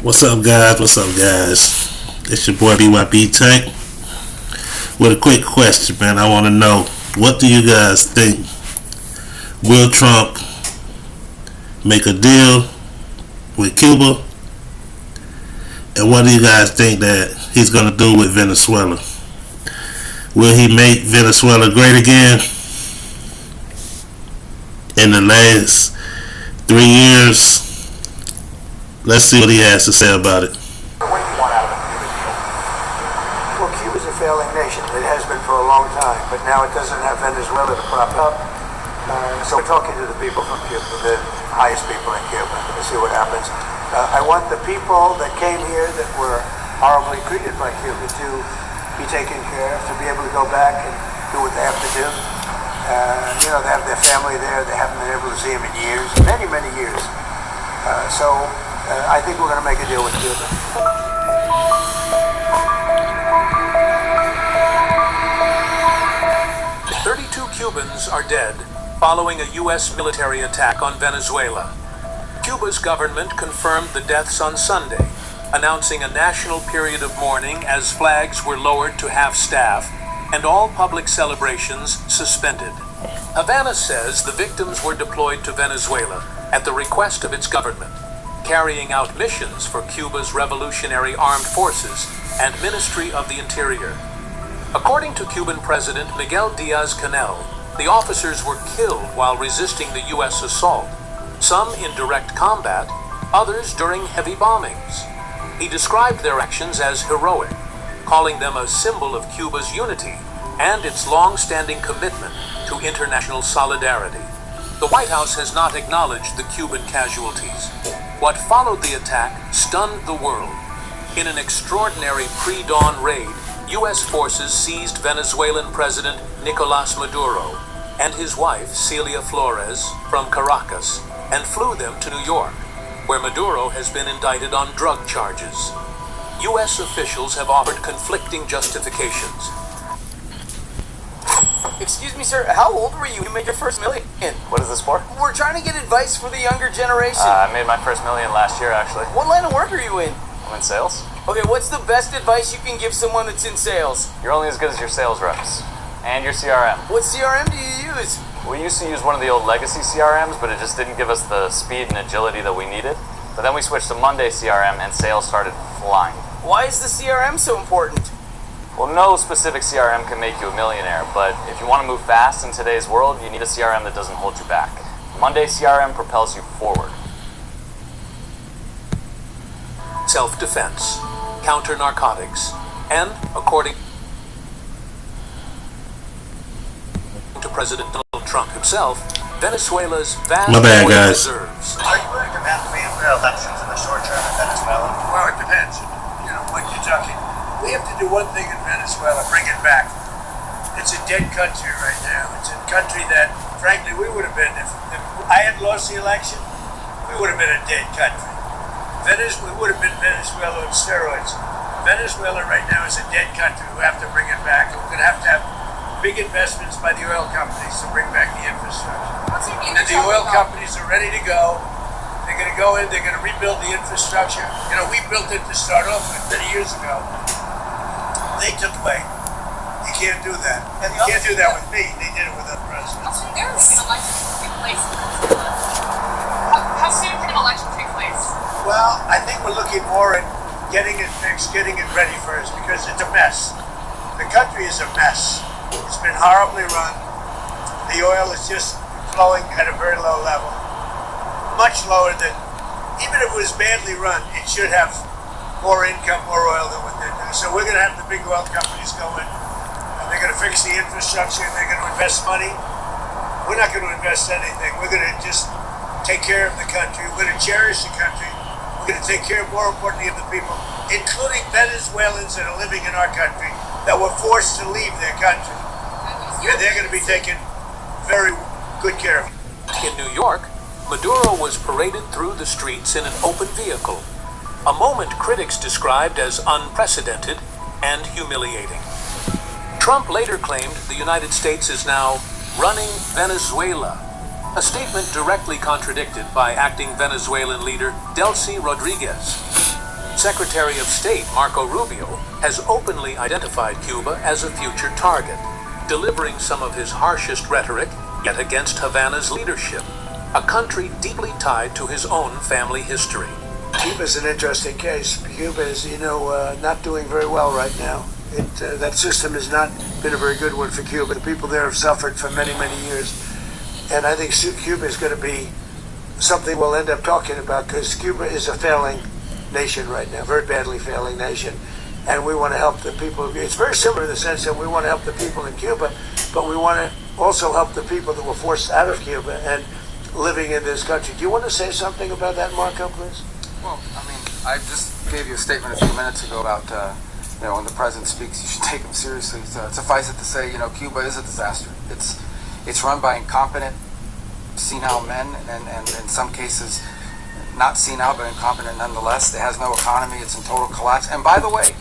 What's up, guys? What's up, guys? It's your boy BYB Tank with a quick question, man. I want to know, what do you guys think? Will Trump make a deal with Cuba? And what do you guys think that he's going to do with Venezuela? Will he make Venezuela great again? In the last 3 years, let's see what he has to say about it. What do you want out of a Cuba deal? Well, Cuba's a failing nation. It has been for a long time, but now it doesn't have Venezuela to prop up. So we're talking to the people from Cuba, the highest people in Cuba, to see what happens. I want the people that came here that were horribly treated by Cuba to be taken care of, to be able to go back and do what they have to do. They have their family there. They haven't been able to see them in years, many, many years. I think we're going to make a deal with Cuba. 32 Cubans are dead following a U.S. military attack on Venezuela. Cuba's government confirmed the deaths on Sunday, announcing a national period of mourning as flags were lowered to half-staff and all public celebrations suspended. Havana says the victims were deployed to Venezuela at the request of its government, carrying out missions for Cuba's Revolutionary Armed Forces and Ministry of the Interior. According to Cuban President Miguel Diaz-Canel, the officers were killed while resisting the U.S. assault, some in direct combat, others during heavy bombings. He described their actions as heroic, calling them a symbol of Cuba's unity and its long-standing commitment to international solidarity. The White House has not acknowledged the Cuban casualties. What followed the attack stunned the world. In an extraordinary pre-dawn raid, U.S. forces seized Venezuelan President Nicolás Maduro and his wife, Celia Flores, from Caracas, and flew them to New York, where Maduro has been indicted on drug charges. U.S. officials have offered conflicting justifications. Excuse me, sir, how old were you when you made your first million? What is this for? We're trying to get advice for the younger generation. I made my first million last year, actually. What line of work are you in? I'm in sales. Okay, what's the best advice you can give someone that's in sales? You're only as good as your sales reps. And your CRM. What CRM do you use? We used to use one of the old legacy CRMs, but it just didn't give us the speed and agility that we needed. But then we switched to Monday CRM, and sales started flying. Why is the CRM so important? Well, no specific CRM can make you a millionaire, but if you want to move fast in today's world, you need a CRM that doesn't hold you back. Monday CRM propels you forward. Self-defense, counter-narcotics, and, according to President Donald Trump himself, Venezuela's vast oil reserves. Are you willing to have fair elections in the short term in Venezuela? Well, it depends. What you're talking. We have to do one thing in Venezuela, bring it back. It's a dead country right now. It's a country that, frankly, we would have been, if I had lost the election, we would have been a dead country. We would have been Venezuela on steroids. Venezuela right now is a dead country. We have to bring it back. We're going to have big investments by the oil companies to bring back the infrastructure. And the oil companies are ready to go. They're going to go in, they're going to rebuild the infrastructure. We built it to start off with many years ago. They took away. You can't do that. And you can't do that with me. They did it with other presidents. There will be an election take place in Venezuela. How soon can an election take place? Well, I think we're looking more at getting it fixed, getting it ready first, because it's a mess. The country is a mess. It's been horribly run. The oil is just flowing at a very low level. Much lower than, even if it was badly run, it should have more income, more oil than what they do. So we're going to have the big oil companies go in, and they're going to fix the infrastructure, and they're going to invest money. We're not going to invest anything. We're going to just take care of the country. We're going to cherish the country. We're going to take care, more importantly, of the people, including Venezuelans that are living in our country that were forced to leave their country. Yeah, they're going to be taken very good care of. In New York, Maduro was paraded through the streets in an open vehicle, a moment critics described as unprecedented and humiliating. Trump later claimed the United States is now running Venezuela, a statement directly contradicted by acting Venezuelan leader Delcy Rodriguez. Secretary of State Marco Rubio has openly identified Cuba as a future target, delivering some of his harshest rhetoric yet against Havana's leadership, a country deeply tied to his own family history. Cuba's an interesting case. Cuba is, not doing very well right now. That system has not been a very good one for Cuba. The people there have suffered for many, many years. And I think Cuba is going to be something we'll end up talking about, because Cuba is a failing nation right now, very badly failing nation. And we want to help the people. It's very similar in the sense that we want to help the people in Cuba, but we want to also help the people that were forced out of Cuba and living in this country. Do you want to say something about that, Marco, please? Well, I just gave you a statement a few minutes ago about, when the president speaks, you should take him seriously. So suffice it to say, Cuba is a disaster. It's run by incompetent, senile men, and in some cases, not senile, but incompetent nonetheless. It has no economy. It's in total collapse. And by the way,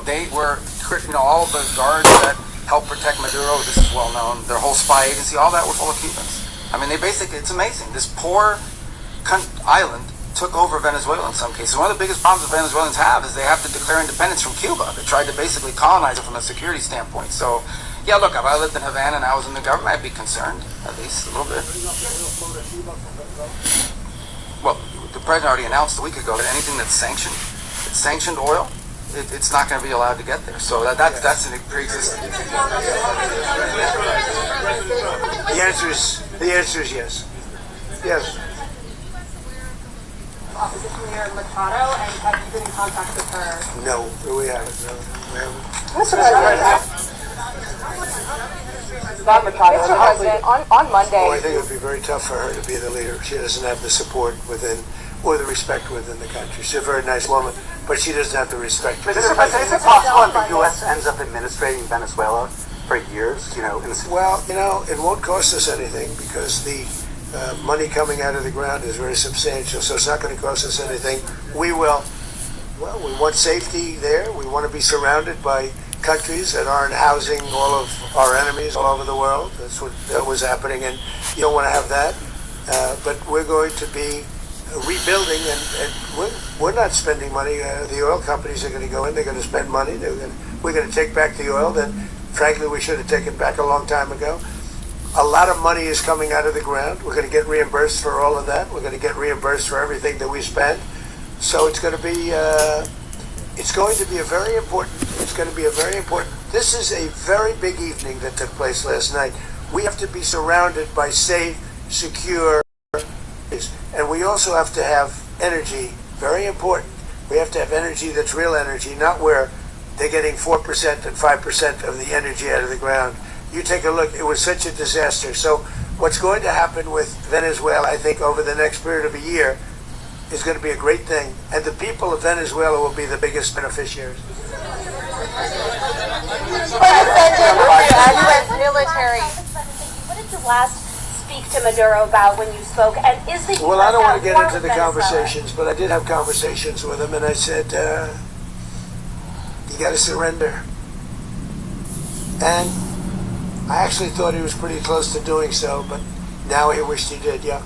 they were, all the guards that helped protect Maduro, this is well known, their whole spy agency, all that were full of Cubans. It's amazing. This poor island took over Venezuela in some cases. One of the biggest problems the Venezuelans have is they have to declare independence from Cuba. They tried to basically colonize it from a security standpoint. So, yeah, look, if I lived in Havana and I was in the government, I'd be concerned, at least a little bit. Well, the president already announced a week ago that anything that's sanctioned oil, it's not going to be allowed to get there. So that's an pre-existing. The answer is yes. Yes. Opposition leader Machado, and have you been in contact with her? No, we haven't. Mr. President, Mr. President, on Monday. I think it would be very tough for her to be the leader. She doesn't have the support within, or the respect within the country. She's a very nice woman, but she doesn't have the respect. Mr. President, is it possible that the U.S. ends up administrating Venezuela for years? Well, it won't cost us anything, because the money coming out of the ground is very substantial, so it's not going to cost us anything. We want safety there. We want to be surrounded by countries that aren't housing all of our enemies all over the world. That's what was happening, and you don't want to have that. But we're going to be rebuilding, and we're not spending money. The oil companies are going to go in. They're going to spend money. We're going to take back the oil that, frankly, we should have taken back a long time ago. A lot of money is coming out of the ground. We're going to get reimbursed for all of that. We're going to get reimbursed for everything that we spend. So it's going to be a very important. This is a very big evening that took place last night. We have to be surrounded by safe, secure, and we also have to have energy. Very important. We have to have energy that's real energy, not where they're getting 4% and 5% of the energy out of the ground. You take a look, it was such a disaster. So what's going to happen with Venezuela, I think, over the next period of a year is going to be a great thing. And the people of Venezuela will be the biggest beneficiaries. U.S. military. What did you last speak to Maduro about when you spoke? And is the Well, I don't want to get into the conversations, but I did have conversations with him, and I said, you got to surrender. And I actually thought he was pretty close to doing so, but now he wished he did, yeah.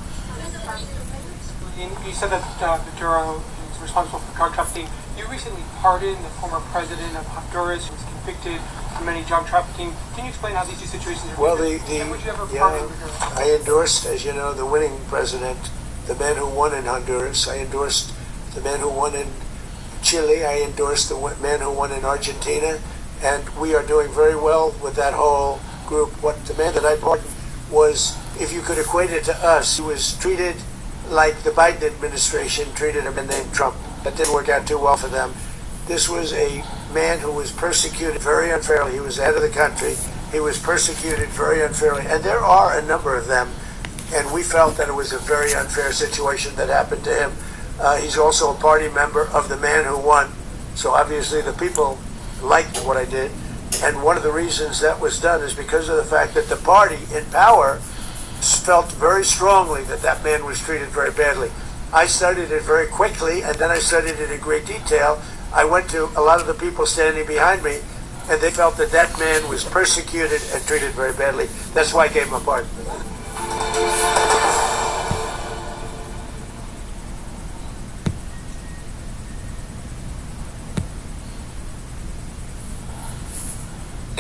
You said that Maduro is responsible for drug trafficking. You recently pardoned the former president of Honduras, who was convicted of many drug trafficking. Can you explain how these two situations are different? And would you ever pardon Maduro? I endorsed, as you know, the winning president, the man who won in Honduras. I endorsed the man who won in Chile. I endorsed the man who won in Argentina. And we are doing very well with that whole group. What the man that I pardoned was, if you could equate it to us, he was treated like the Biden administration treated a man named Trump. That didn't work out too well for them. This was a man who was persecuted very unfairly. He was the head of the country. He was persecuted very unfairly. And there are a number of them. And we felt that it was a very unfair situation that happened to him. He's also a party member of the man who won. So obviously the people liked what I did. And one of the reasons that was done is because of the fact that the party in power felt very strongly that that man was treated very badly. I studied it very quickly, and then I studied it in great detail. I went to a lot of the people standing behind me, and they felt that that man was persecuted and treated very badly. That's why I gave him a pardon.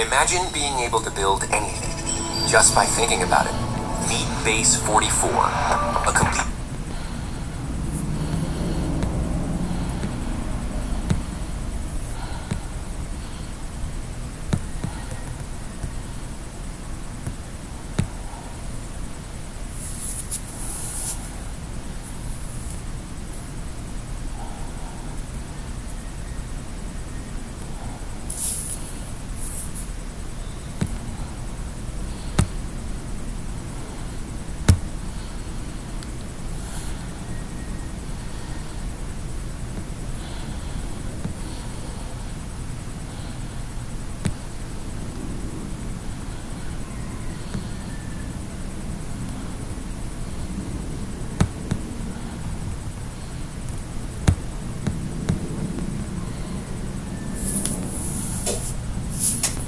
Imagine being able to build anything just by thinking about it. Meet Base 44, a complete...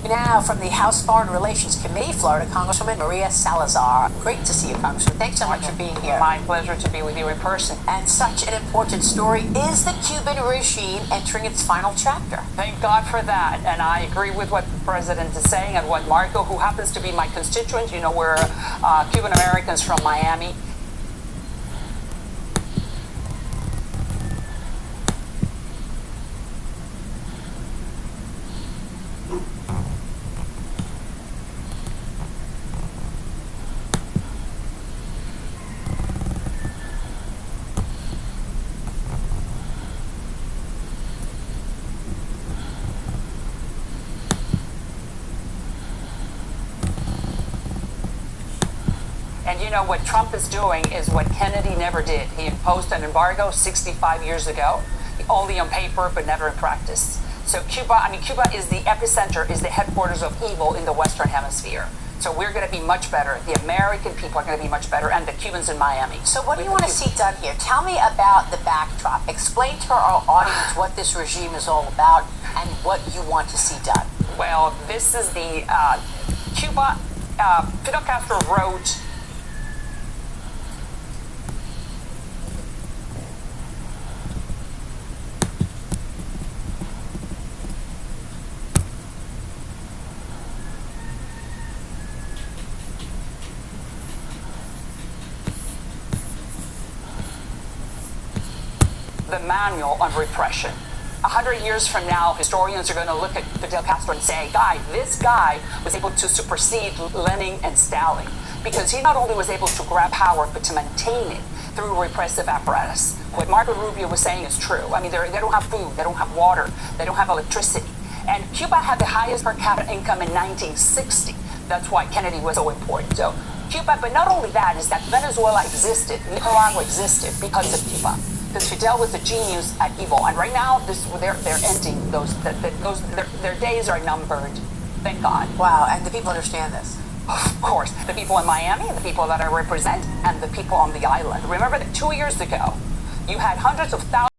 Now, from the House Foreign Relations Committee, Florida Congresswoman Maria Salazar. Great to see you, Congresswoman. Thanks so much for being here. My pleasure to be with you in person. And such an important story is the Cuban regime entering its final chapter. Thank God for that. And I agree with what the president is saying and what Marco, who happens to be my constituent, you know, we're Cuban Americans from Miami. And you know what Trump is doing is what Kennedy never did. He imposed an embargo 65 years ago, only on paper but never in practice. So Cuba is the epicenter, is the headquarters of evil in the Western Hemisphere. So we're going to be much better. The American people are going to be much better, and the Cubans in Miami. So what do you want to see done here? Tell me about the backdrop. Explain to our audience what this regime is all about and what you want to see done. Well, this is the Cuba. Fidel Castro wrote the manual on repression. 100 years from now, historians are going to look at Fidel Castro and say, this guy was able to supersede Lenin and Stalin because he not only was able to grab power, but to maintain it through repressive apparatus. What Marco Rubio was saying is true. I mean, they don't have food, they don't have water, they don't have electricity. And Cuba had the highest per capita income in 1960. That's why Kennedy was so important. So Cuba, but not only that, is that Venezuela existed, Nicaragua existed because of Cuba. Because Fidel was a genius at evil, and right now they're ending their days are numbered. Thank God. Wow, and the people understand this. Of course, the people in Miami, the people that I represent, and the people on the island. Remember that 2 years ago, you had hundreds of thousands.